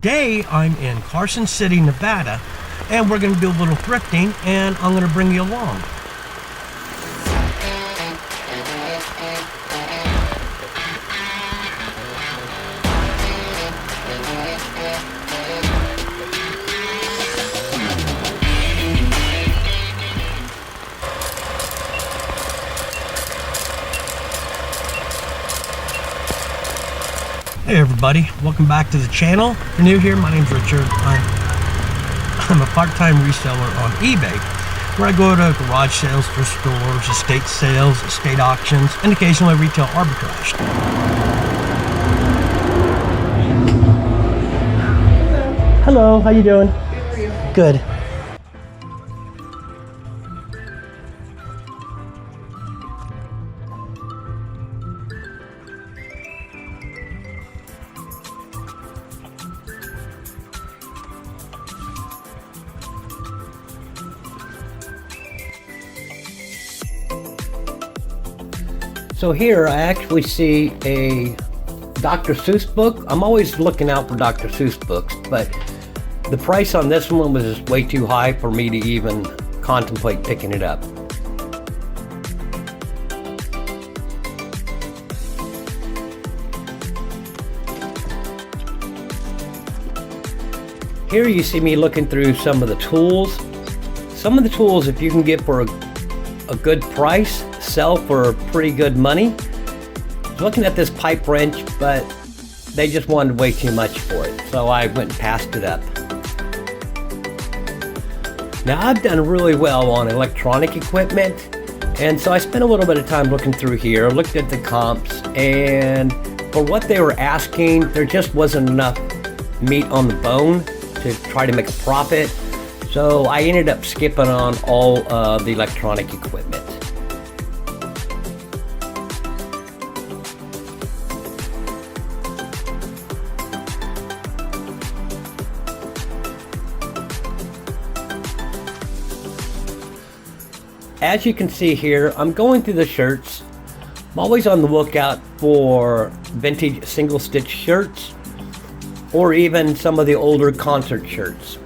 Today I'm in Carson City, Nevada, and we're going to do a little thrifting, and I'm going to bring you along. Hey everybody, welcome back to the channel. If you're new here, my name's Richard. I'm a part-time reseller on eBay, where I go to garage sales, thrift stores, estate sales, estate auctions, and occasionally retail arbitrage. Hello, how you doing? Good, how are you? Good. So here I actually see a Dr. Seuss book. I'm always looking out for Dr. Seuss books, but the price on this one was just way too high for me to even contemplate picking it up. Here you see me looking through some of the tools. Some of the tools, if you can get for a good price, sell for pretty good money. I was looking at this pipe wrench, but they just wanted way too much for it, so I went and passed it up. Now I've done really well on electronic equipment, and so I spent a little bit of time looking through here, looked at the comps, and for what they were asking, there just wasn't enough meat on the bone to try to make a profit, so I ended up skipping on all of the electronic equipment. As you can see here, I'm going through the shirts. I'm always on the lookout for vintage single stitch shirts or even some of the older concert shirts.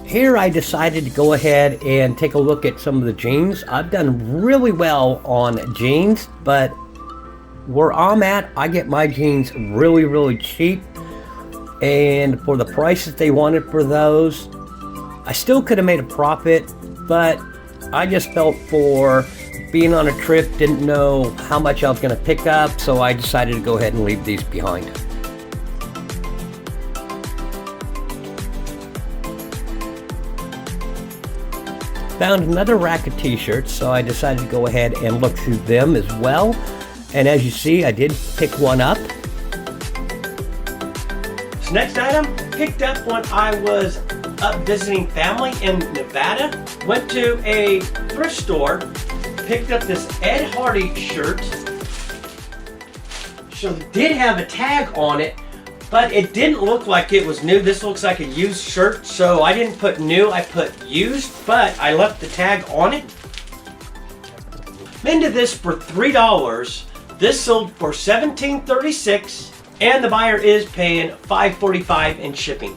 Here I decided to go ahead and take a look at some of the jeans. I've done really well on jeans, but where I'm at, I get my jeans really cheap. And for the prices they wanted for those, I still could have made a profit, but I just felt for being on a trip, didn't know how much I was going to pick up, so I decided to go ahead and leave these behind. Found another rack of t-shirts, so I decided to go ahead and look through them as well. And as you see, I did pick one up. Next item, picked up when I was up visiting family in Nevada. Went to a thrift store, picked up this Ed Hardy shirt. So it did have a tag on it, but it didn't look like it was new. This looks like a used shirt, so I didn't put new, I put used, but I left the tag on it. Into this for $3. This sold for $17.36. And the buyer is paying $5.45 in shipping.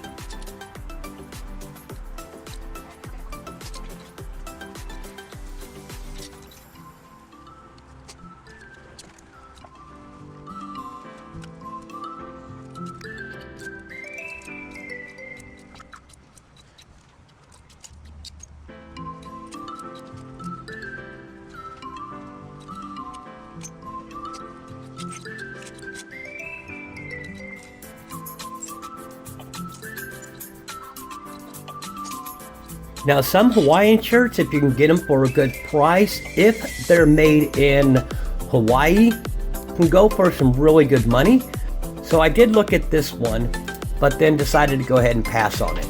Now some Hawaiian shirts, if you can get them for a good price, if they're made in Hawaii, can go for some really good money. So I did look at this one, but then decided to go ahead and pass on it.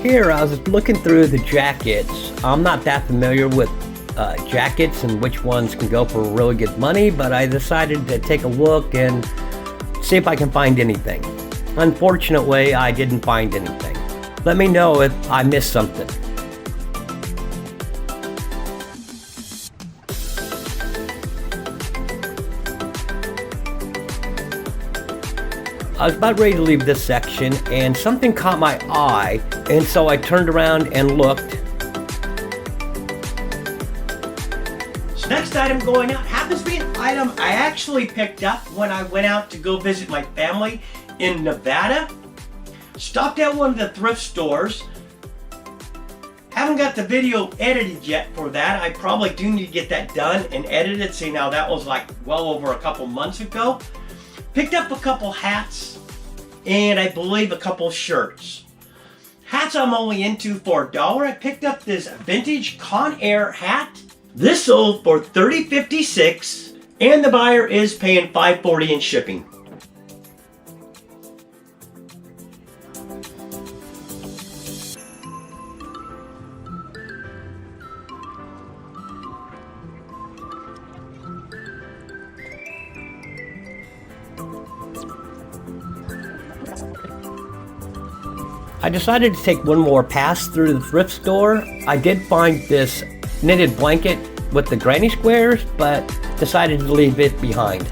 Here I was looking through the jackets. I'm not that familiar with jackets and which ones can go for really good money, but I decided to take a look and see if I can find anything. Unfortunately, I didn't find anything. Let me know if I missed something. I was about ready to leave this section and something caught my eye, and so I turned around and looked. So next item going out happens to be an item I actually picked up when I went out to go visit my family in Nevada. Stopped at one of the thrift stores. Haven't got the video edited yet for that. I probably do need to get that done and edited. See, now that was like well over a couple months ago. Picked up a couple hats and I believe a couple shirts. Hats I'm only into for $1. I picked up this vintage Conair hat. This sold for $30.56 and the buyer is paying $5.40 in shipping. I decided to take one more pass through the thrift store. I did find this knitted blanket with the granny squares, but decided to leave it behind.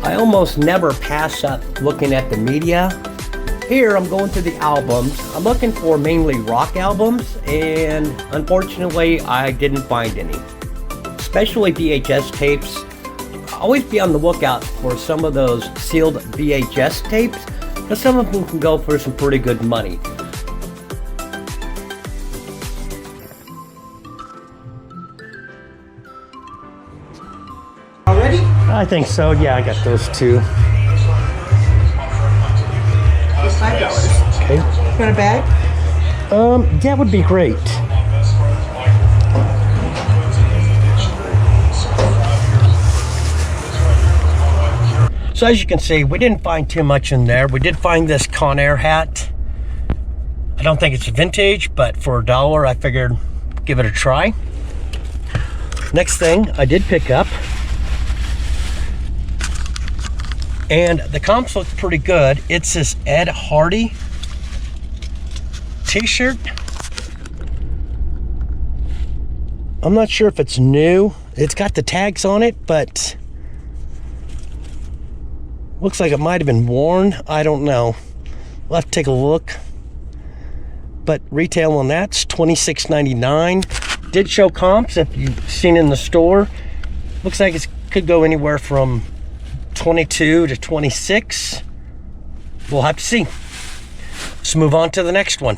I almost never pass up looking at the media. Here I'm going through the albums. I'm looking for mainly rock albums, and unfortunately I didn't find any. Especially VHS tapes. Always be on the lookout for some of those sealed VHS tapes, because some of them can go for some pretty good money. Already? I think so, yeah, I got those two. It's $5. Okay. You want a bag? That would be great. So as you can see, we didn't find too much in there. We did find this Conair hat. I don't think it's vintage, but for $1, I figured give it a try. Next thing I did pick up, and the comps look pretty good. It's this Ed Hardy t-shirt. I'm not sure if it's new. It's got the tags on it, but looks like it might have been worn. I don't know. We'll have to take a look. But retail on that's $26.99. Did show comps if you've seen in the store. Looks like it could go anywhere from 22 to 26. We'll have to see. Let's move on to the next one.